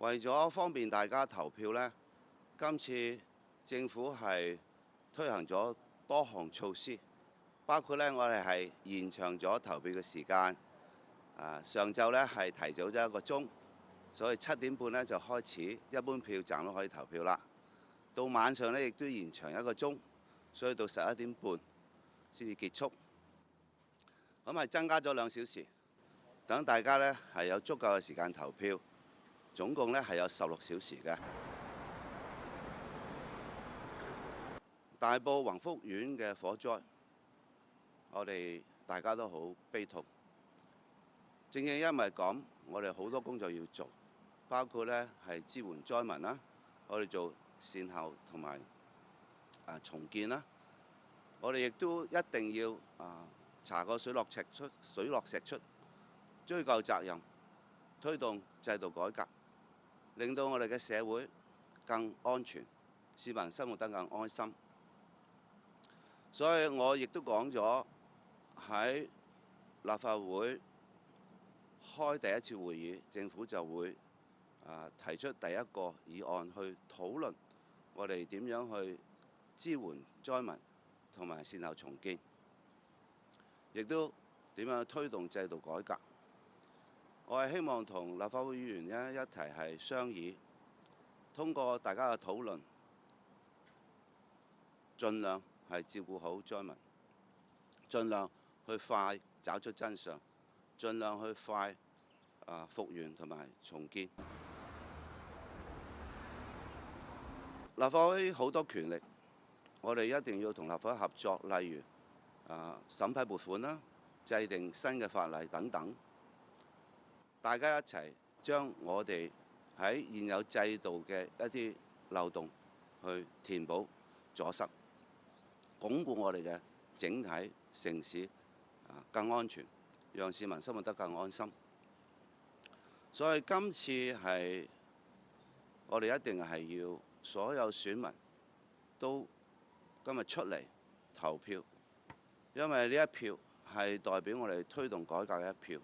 為咗方便大家投票呢，今次政府係推行咗多項措施，包括呢，我哋係延長咗投票嘅時間。上晝呢係提早咗1個鐘，所以7點半呢就開始，一般票站都可以投票啦。到晚上呢亦都延長1個鐘，所以到11點半先至結束。咁係增加咗2小時，等大家呢係有足夠嘅時間投票。總共呢係有16小時嘅。大埔宏福苑嘅火災，我哋大家都好悲痛。正因為咁，我哋好多工作要做，包括呢係支援災民啦，我哋做善後同埋重建啦。我哋亦都一定要查個水落石出，追究責任，推動制度改革，令到我哋嘅社會更安全，市民生活得更安心。所以我亦都講咗喺立法會開第一次會議，政府就會提出第一個議案去討論我哋點樣去支援災民同埋善後重建，亦都點樣去推動制度改革。我係希望同立法會議員一齊係商議，通過大家嘅討論，盡量係照顧好災民，盡量去快找出真相，盡量去快復原同埋重建。立法會好多權力，我哋一定要同立法會合作，例如審批撥款啦、制定新嘅法例等等。大家一齊將我哋喺現有制度嘅一啲漏洞去填補阻塞，鞏固我哋嘅整體城市更安全，讓市民生活得更安心。所以今次係我哋一定係要所有選民都今日出嚟投票，因為呢一票係代表我哋推動改革嘅一票，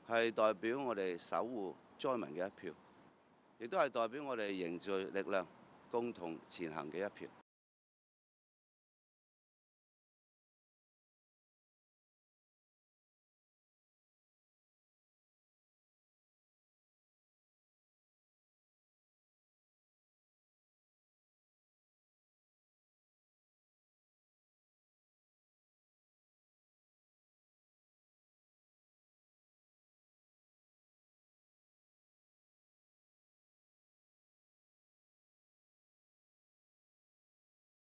係代表我哋守護災民嘅一票，亦都係代表我哋凝聚力量、共同前行嘅一票。